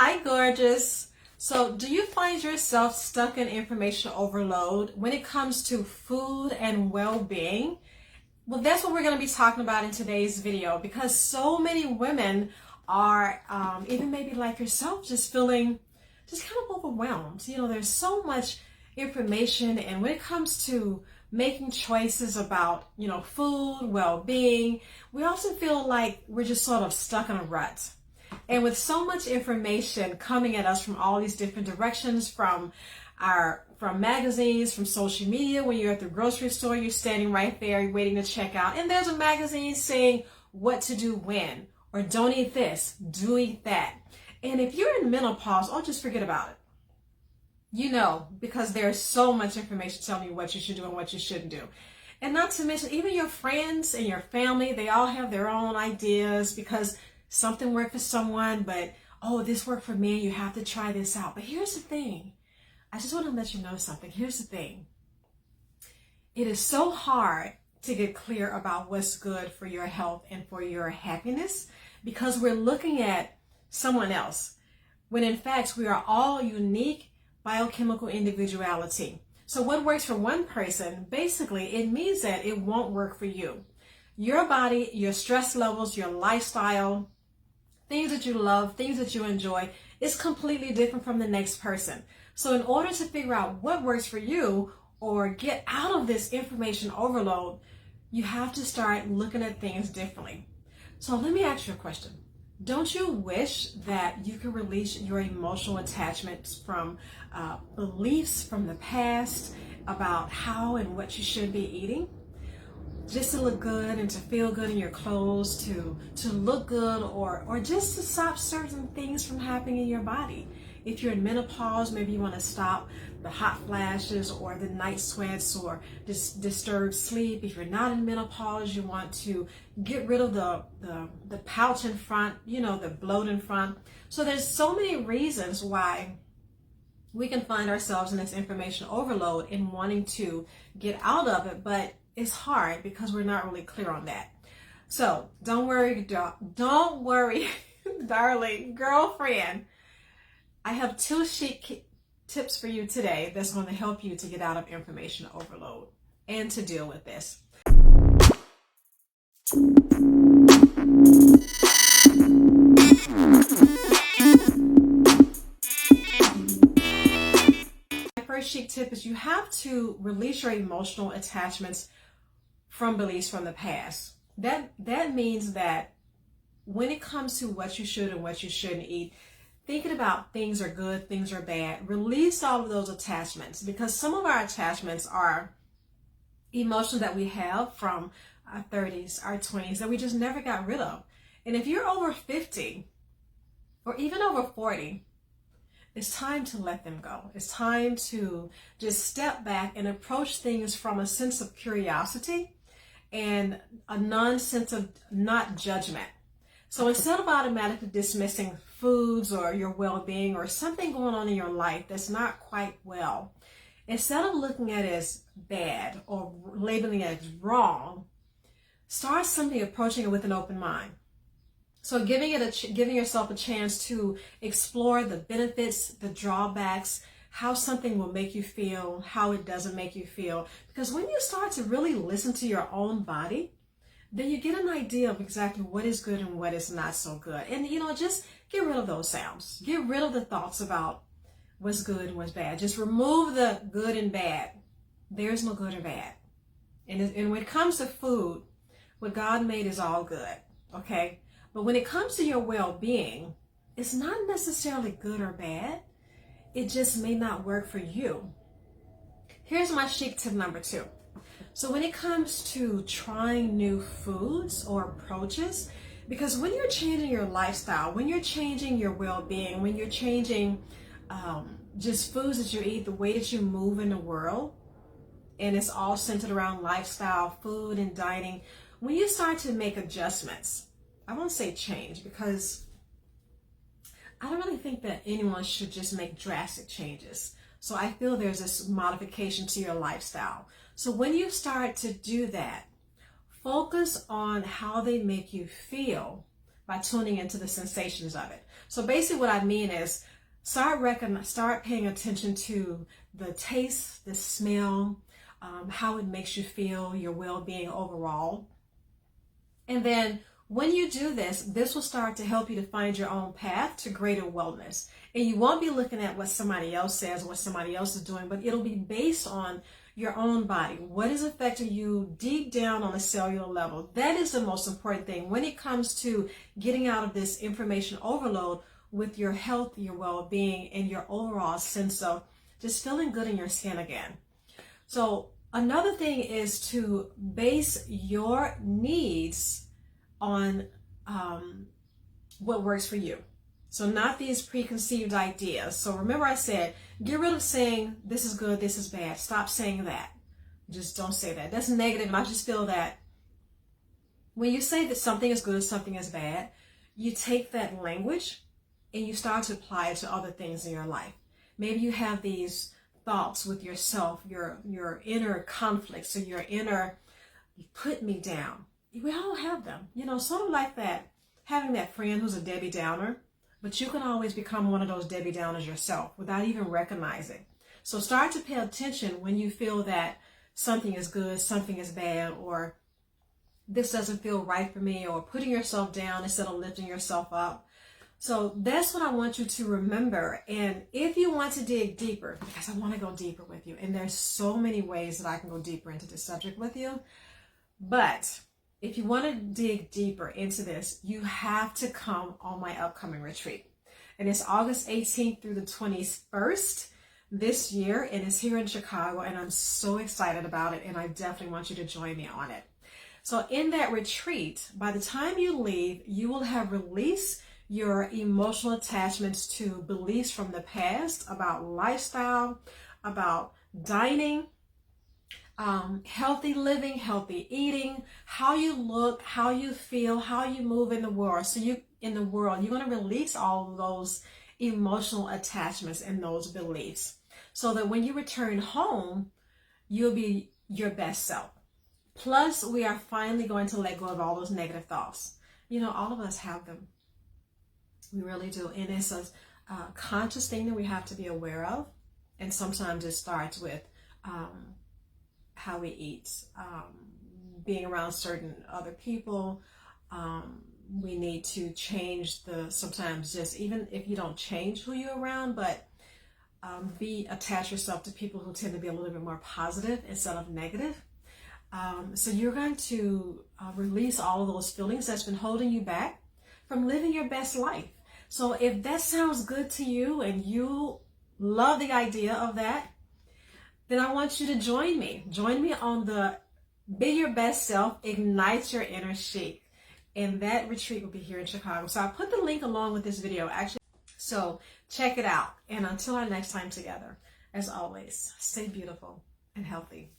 Hi, gorgeous. So, do you find yourself stuck in information overload when it comes to food and well-being? Well, that's what we're going to be talking about in today's video because so many women are, even maybe like yourself, just feeling just kind of overwhelmed. There's so much information, and when it comes to making choices about, food, well-being, we often feel like we're just sort of stuck in a rut. And with so much information coming at us from all these different directions, from magazines, from social media, when you're at the grocery store, you're standing right there waiting to check out, and there's a magazine saying what to do when, or don't eat this, do eat that. And if you're in menopause, just forget about it. Because there's so much information telling you what you should do and what you shouldn't do. And not to mention, even your friends and your family, they all have their own ideas because something worked for someone, but this worked for me, you have to try this out. But here's the thing. I just want to let you know something. Here's the thing. It is so hard to get clear about what's good for your health and for your happiness because we're looking at someone else, when in fact we are all unique biochemical individuality. So what works for one person, basically it means that it won't work for you. Your body, your stress levels, your lifestyle, things that you love, things that you enjoy, is completely different from the next person. So in order to figure out what works for you or get out of this information overload, you have to start looking at things differently. So let me ask you a question. Don't you wish that you could release your emotional attachments from beliefs from the past about how and what you should be eating? Just to look good and to feel good in your clothes, to look good, or just to stop certain things from happening in your body. If you're in menopause, maybe you want to stop the hot flashes or the night sweats or disturbed sleep. If you're not in menopause, you want to get rid of the pouch in front, the bloat in front. So there's so many reasons why we can find ourselves in this information overload and wanting to get out of it, but it's hard because we're not really clear on that. So don't worry, darling, girlfriend. I have 2 chic tips for you today that's going to help you to get out of information overload and to deal with this. My first chic tip is you have to release your emotional attachments from beliefs from the past. That means that when it comes to what you should and what you shouldn't eat, thinking about things are good, things are bad, release all of those attachments, because some of our attachments are emotions that we have from our 30s, our 20s that we just never got rid of. And if you're over 50 or even over 40, it's time to let them go. It's time to just step back and approach things from a sense of curiosity and a non-sense of not judgment. So instead of automatically dismissing foods or your well-being or something going on in your life that's not quite well, instead of looking at it as bad or labeling it as wrong, start simply approaching it with an open mind. So giving yourself a chance to explore the benefits, the drawbacks, how something will make you feel, how it doesn't make you feel. Because when you start to really listen to your own body, then you get an idea of exactly what is good and what is not so good. And, just get rid of those sounds. Get rid of the thoughts about what's good and what's bad. Just remove the good and bad. There's no good or bad. And when it comes to food, what God made is all good, okay? But when it comes to your well-being, it's not necessarily good or bad. It just may not work for you. Here's my chic tip number 2. So when it comes to trying new foods or approaches, because when you're changing your lifestyle, when you're changing your well-being, when you're changing just foods that you eat, the way that you move in the world, and it's all centered around lifestyle, food, and dining, when you start to make adjustments, I won't say change because I don't really think that anyone should just make drastic changes. So I feel there's this modification to your lifestyle. So when you start to do that, focus on how they make you feel by tuning into the sensations of it. So basically what I mean is start paying attention to the taste, the smell, how it makes you feel, your well-being overall. And then when you do this, this will start to help you to find your own path to greater wellness. And you won't be looking at what somebody else says, what somebody else is doing, but it'll be based on your own body. What is affecting you deep down on a cellular level? That is the most important thing when it comes to getting out of this information overload with your health, your well-being, and your overall sense of just feeling good in your skin again. So another thing is to base your needs on what works for you. So not these preconceived ideas. So remember I said, get rid of saying this is good, this is bad. Stop saying that. Just don't say that. That's negative, and I just feel that when you say that something is good, something is bad, you take that language and you start to apply it to other things in your life. Maybe you have these thoughts with yourself, your inner conflicts or your inner put me down. We all have them, sort of like that, having that friend who's a Debbie Downer, but you can always become one of those Debbie Downers yourself without even recognizing. So start to pay attention when you feel that something is good, something is bad, or this doesn't feel right for me, or putting yourself down instead of lifting yourself up. So that's what I want you to remember. And if you want to dig deeper, because I want to go deeper with you, and there's so many ways that I can go deeper into this subject with you, but if you want to dig deeper into this, you have to come on my upcoming retreat. And it's August 18th through the 21st this year, and it's here in Chicago, and I'm so excited about it, and I definitely want you to join me on it. So in that retreat, by the time you leave, you will have released your emotional attachments to beliefs from the past about lifestyle, about dining, healthy living, healthy eating, how you look, how you feel, how you move in the world. So you're going to release all of those emotional attachments and those beliefs so that when you return home, you'll be your best self. Plus, we are finally going to let go of all those negative thoughts. All of us have them. We really do. And it's a conscious thing that we have to be aware of. And sometimes it starts with how we eat, being around certain other people. We need to change sometimes just even if you don't change who you're around, but attach yourself to people who tend to be a little bit more positive instead of negative. So you're going to release all of those feelings that's been holding you back from living your best life. So if that sounds good to you and you love the idea of that, then I want you to join me. Join me on the Be Your Best Self, Ignite Your Inner Chic. And that retreat will be here in Chicago. So I'll put the link along with this video, actually. So check it out. And until our next time together, as always, stay beautiful and healthy.